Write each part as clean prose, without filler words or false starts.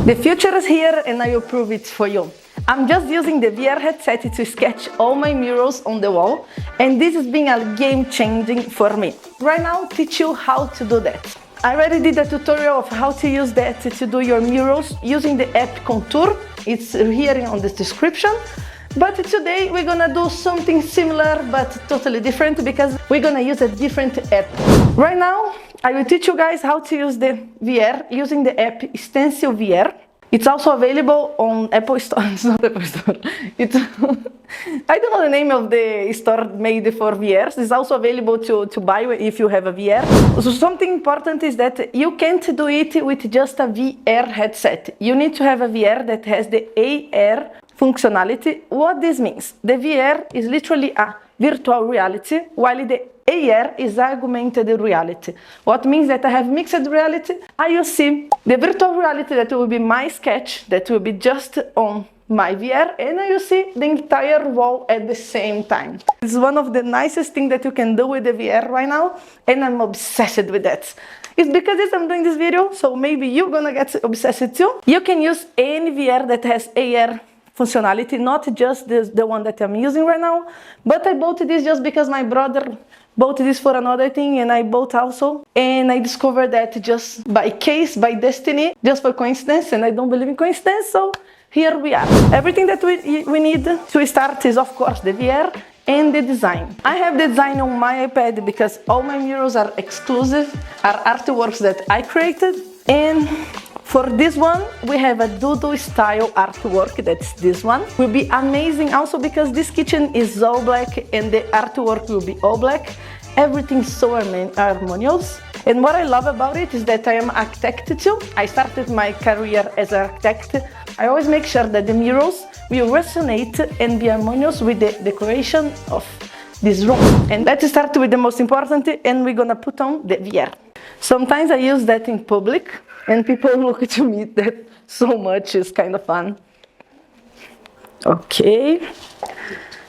The future is here and I will prove it for you. I'm just using the VR headset to sketch all my murals on the wall, and this has been a game changing for me. Right now, I'll teach you how to do that. I already did a tutorial of how to use that to do your murals using the app Contourn. It's here on the description. But today we're gonna do something similar but totally different because we're gonna use a different app. Right now, I will teach you guys how to use the VR using the app Stencil VR. It's also available on Apple Store. It's not Apple Store. It's I don't know the name of the store made for VRs. It's also available to buy if you have a VR. So something important is that you can't do it with just a VR headset. You need to have a VR that has the AR functionality. What this means? The VR is literally a virtual reality, while the AR is augmented reality. What means that I have mixed reality. I will see the virtual reality that will be my sketch, that will be just on my VR, and I will see the entire wall at the same time. It's one of the nicest things that you can do with the VR right now, and I'm obsessed with that. It's because I'm doing this video, so maybe you're gonna get obsessed too. You can use any VR that has AR functionality, not just the one that I'm using right now, but I bought this just because my brother bought this for another thing and I bought also, and I discovered that just by case, by destiny, just for coincidence, and I don't believe in coincidence, so here we are. Everything that we need to start is of course the VR and the design. I have the design on my iPad because all my murals are exclusive, are artworks that I created, and for this one, we have a doodle style artwork, that's this one. Will be amazing also because this kitchen is all black and the artwork will be all black. Everything's so harmonious. And what I love about it is that I am an architect too. I started my career as an architect. I always make sure that the murals will resonate and be harmonious with the decoration of this room. And let's start with the most important, and we're gonna put on the VR. Sometimes I use that in public, and people look to me that so much is kind of fun. Okay,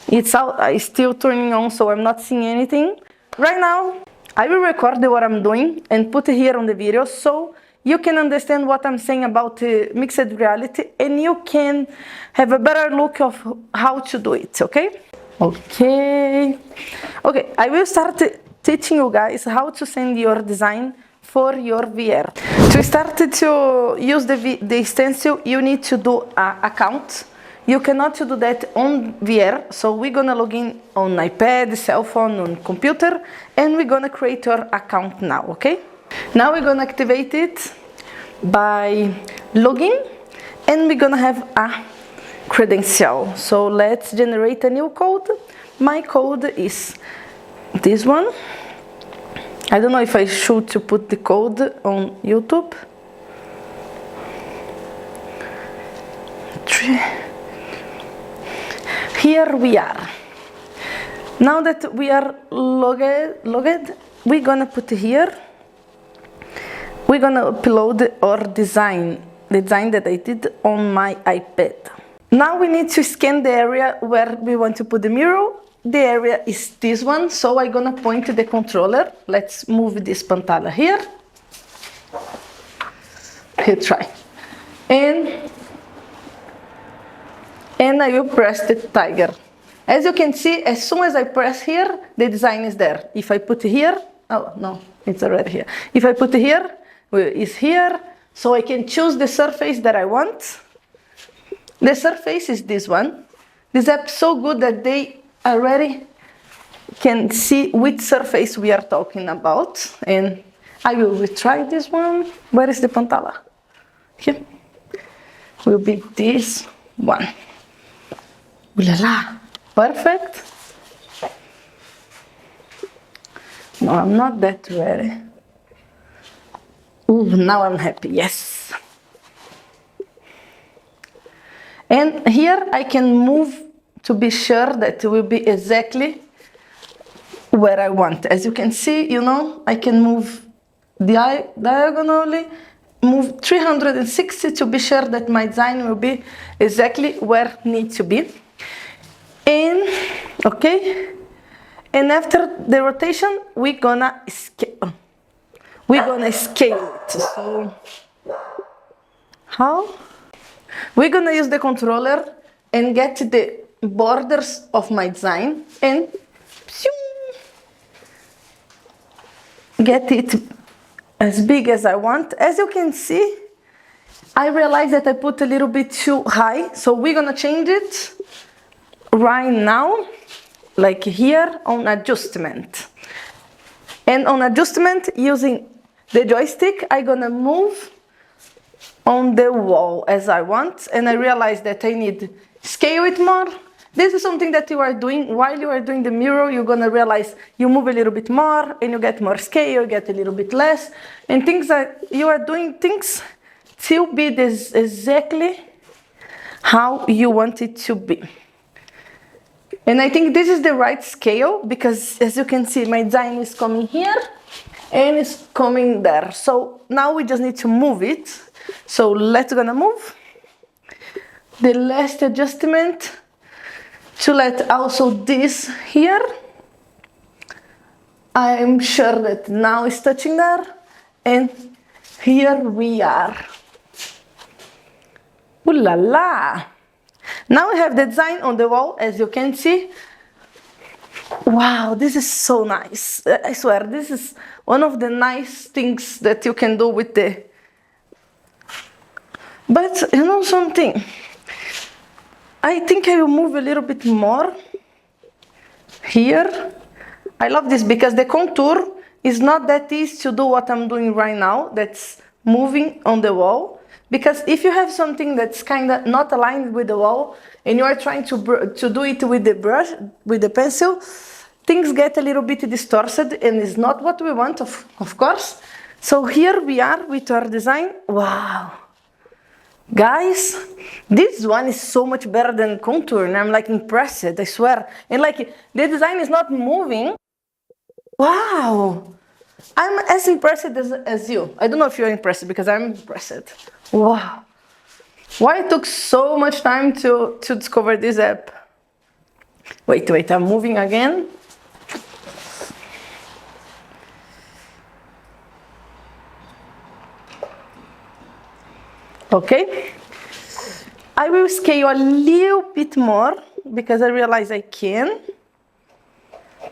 it's still turning on, so I'm not seeing anything. Right now, I will record what I'm doing and put it here on the video so you can understand what I'm saying about mixed reality and you can have a better look of how to do it, okay? Okay, I will start teaching you guys how to send your design for your VR. To start to use the stencil, you need to do an account. You cannot do that on VR, so we're gonna log in on iPad, cell phone, on computer, and we're gonna create your account now, okay? Now we're gonna activate it by login, and we're gonna have a credential. So let's generate a new code. My code is this one. I don't know if I should to put the code on YouTube. Here we are. Now that we are logged, we're gonna put here. We're gonna upload our design, the design that I did on my iPad. Now we need to scan the area where we want to put the mural. The area is this one, so I'm gonna point the controller. Let's move this pantalla here. Here, try. And I will press the tiger. As you can see, as soon as I press here, the design is there. If I put here, oh no, it's already here. If I put here, it's here, so I can choose the surface that I want. The surface is this one. This app is so good that they already can see which surface we are talking about, and I will retry this one. Where is the pantalla? Here. Will be this one. Ooh la la, perfect. No, I'm not that ready. Ooh, now I'm happy, yes. And here I can move to be sure that it will be exactly where I want. As you can see, you know, I can move diagonally, move 360 to be sure that my design will be exactly where it needs to be. And, okay, and after the rotation, we're gonna scale it. So, How? We're gonna use the controller and get the borders of my design and get it as big as I want. As you can see, I realized that I put a little bit too high, so we're gonna change it right now, like here on adjustment. And on adjustment, using the joystick, I'm gonna move on the wall as I want, and I realized that I need scale it more. This is something that you are doing while you are doing the mural. You're gonna realize you move a little bit more and you get more scale, you get a little bit less, and things that you are doing things till be this exactly how you want it to be. And I think this is the right scale because, as you can see, my design is coming here and it's coming there. So now we just need to move it. So let's gonna move the last adjustment to let also this here. I'm sure that now it's touching there, and here we are. Ooh la la! Now we have the design on the wall, as you can see. Wow, this is so nice. I swear, this is one of the nice things that you can do with the... But you know something? I think I will move a little bit more here. I love this because the contour is not that easy to do what I'm doing right now, that's moving on the wall. Because if you have something that's kind of not aligned with the wall and you are trying to do it with the brush, with the pencil, things get a little bit distorted and it's not what we want, of course. So here we are with our design. Wow. Guys, this one is so much better than Contour, and I'm like impressed, I swear. And like the design is not moving. Wow, I'm as impressed as you. I don't know if you're impressed because I'm impressed. Wow, why it took so much time to discover this app? Wait, I'm moving again. Okay, I will scale a little bit more because I realize I can.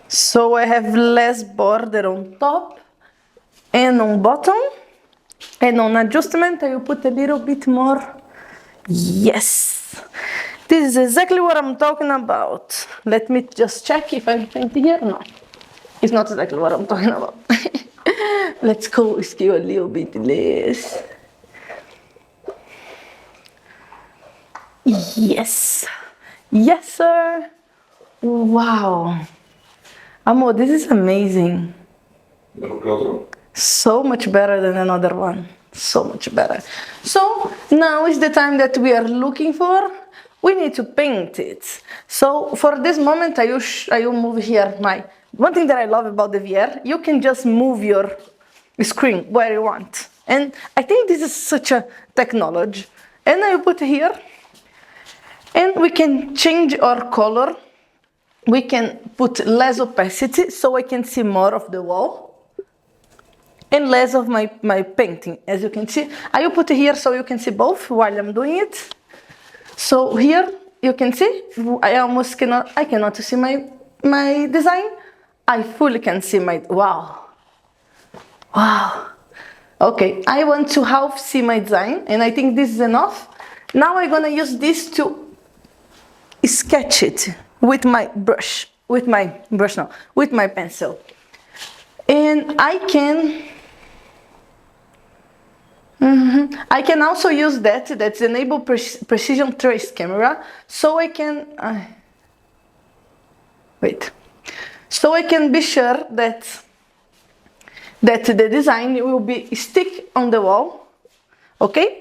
So I have less border on top and on bottom. And on adjustment, I will put a little bit more. Yes, this is exactly what I'm talking about. Let me just check if I'm painting here. No, it's not exactly what I'm talking about. Let's go scale a little bit less. Yes, yes sir. Wow, Amor, this is amazing. So much better than another one, so much better. So now is the time that we are looking for. We need to paint it. So for this moment I will move here one thing that I love about the VR, you can just move your screen where you want, and I think this is such a technology. And I will put here. And we can change our color. We can put less opacity so I can see more of the wall. And less of my painting, as you can see. I will put it here so you can see both while I'm doing it. So here you can see, I cannot see my design. I fully can see my, wow. Wow. Okay, I want to half see my design and I think this is enough. Now I'm gonna use this to sketch it with my brush, with my pencil. And I can also use that's enable precision trace camera, so I can so I can be sure that the design will be stick on the wall, okay?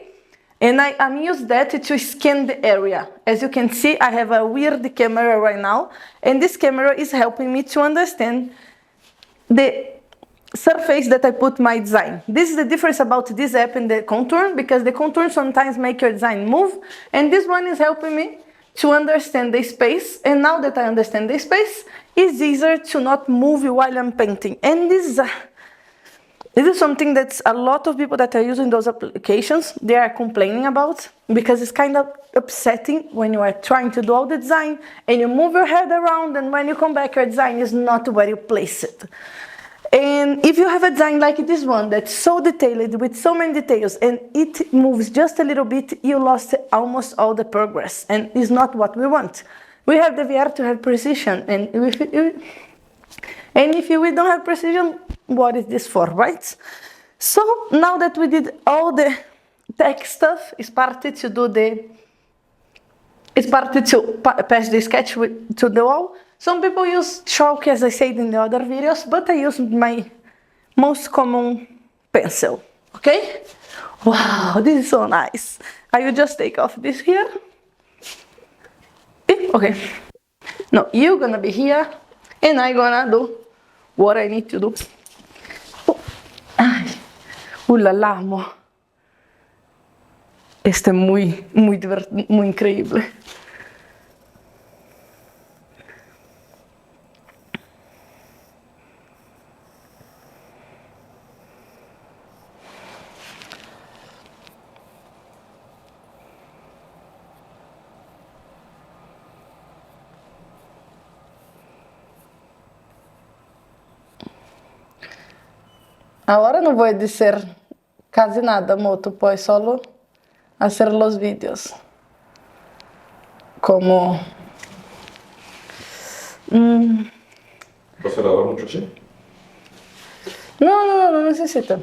And I'm use that to scan the area. As you can see, I have a weird camera right now, and this camera is helping me to understand the surface that I put my design. This is the difference about this app and the Contourn, because the Contourn sometimes make your design move, and this one is helping me to understand the space. And now that I understand the space, it's easier to not move while I'm painting. And this is This is something that's a lot of people that are using those applications, they are complaining about, because it's kind of upsetting when you are trying to do all the design and you move your head around, and when you come back, your design is not where you place it. And if you have a design like this one that's so detailed with so many details and it moves just a little bit, you lost almost all the progress, and it's not what we want. We have the VR to have precision, and if we don't have precision, what is this for, right? So now that we did all the tech stuff, it's started to pass the sketch to the wall. Some people use chalk, as I said in the other videos, but I use my most common pencil, okay? Wow, this is so nice. I will just take off this here. Okay. No, you're gonna be here, and I'm gonna do what I need to do. Ay, la la, amor. Este es muy increíble. Ahora no voy a decir casi nada, Moto, pues solo hacer los vídeos. Como... ¿Vas a grabar mucho así? No necesito.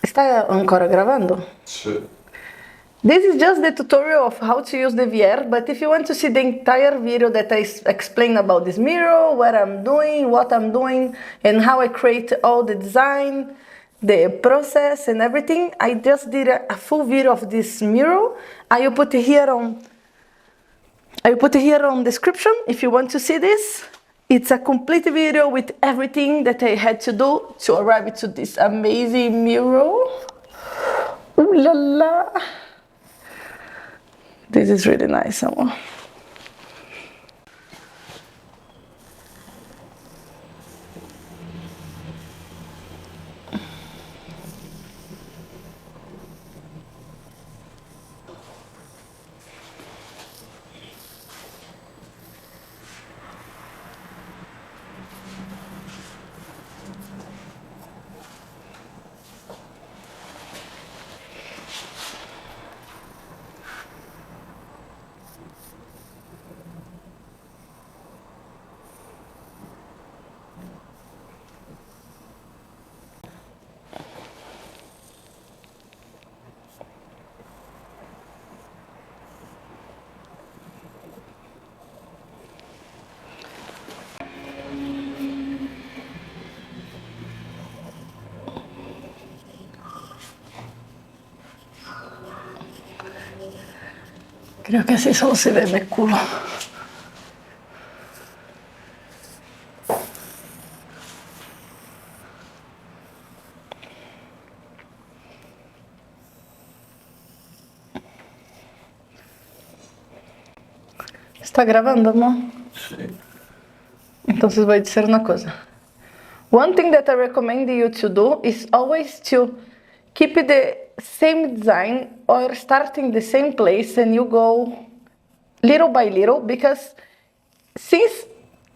Está ancora gravando? Sí. This is just the tutorial of how to use the VR, but if you want to see the entire video that I explain about this mural, what I'm doing, and how I create all the design, the process and everything, I just did a full video of this mural. I will put it here on description if you want to see this. It's a complete video with everything that I had to do to arrive to this amazing mural. Ooh la la! This is really nice, amor. Creo que así solo se ve mi culo. ¿Está grabando, amor? Sí. Entonces voy a decir una cosa. One thing that I recommend you to do is always to keep the same design or start in the same place, and you go little by little, because since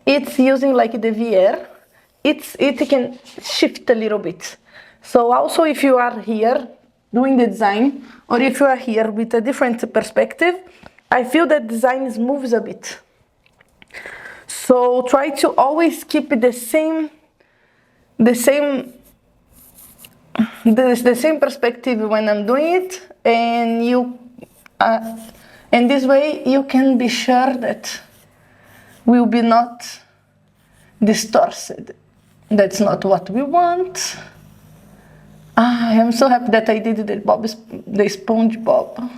it's using like the VR, it can shift a little bit. So also if you are here doing the design, or if you are here with a different perspective, I feel that design moves a bit. So try to always keep the same perspective when I'm doing it, and this way you can be sure that will be not distorted. That's not what we want. I am so happy that I did the SpongeBob.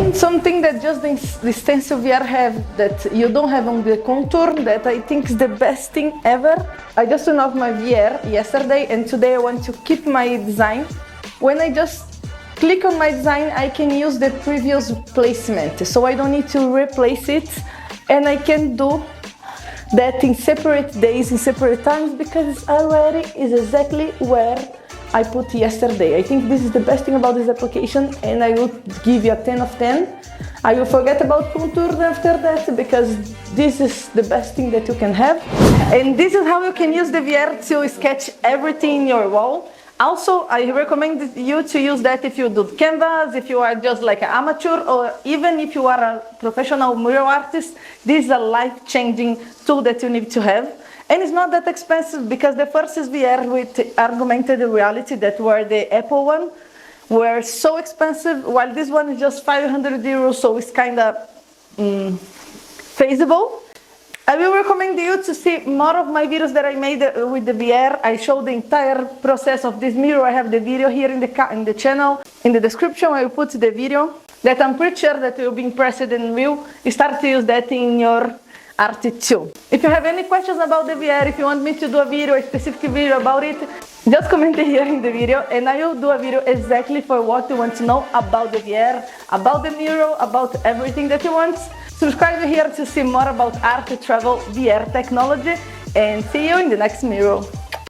And something that just the Stencil VR have that you don't have on the Contourn that I think is the best thing ever. I just turned off my VR yesterday and today I want to keep my design. When I just click on my design, I can use the previous placement, so I don't need to replace it, and I can do that in separate days, in separate times, because it already is exactly where I put yesterday. I think this is the best thing about this application, and I would give you a 10 of 10. I will forget about Contourn after that, because this is the best thing that you can have. And this is how you can use the VR to sketch everything in your wall. Also, I recommend you to use that if you do canvas, if you are just like an amateur, or even if you are a professional mural artist. This is a life-changing tool that you need to have. And it's not that expensive, because the first is VR with augmented reality that were the Apple one, were so expensive, while this one is just 500 euros, so it's kind of feasible. I will recommend you to see more of my videos that I made with the VR. I show the entire process of this mirror. I have the video here in the channel. In the description I will put the video that I'm pretty sure that you'll be impressed and will start to use that in your art too. If you have any questions about the VR, if you want me to do a specific video about it, just comment here in the video and I will do a video exactly for what you want to know about the VR, about the mural, about everything that you want. Subscribe here to see more about art, travel, VR technology, and see you in the next mural.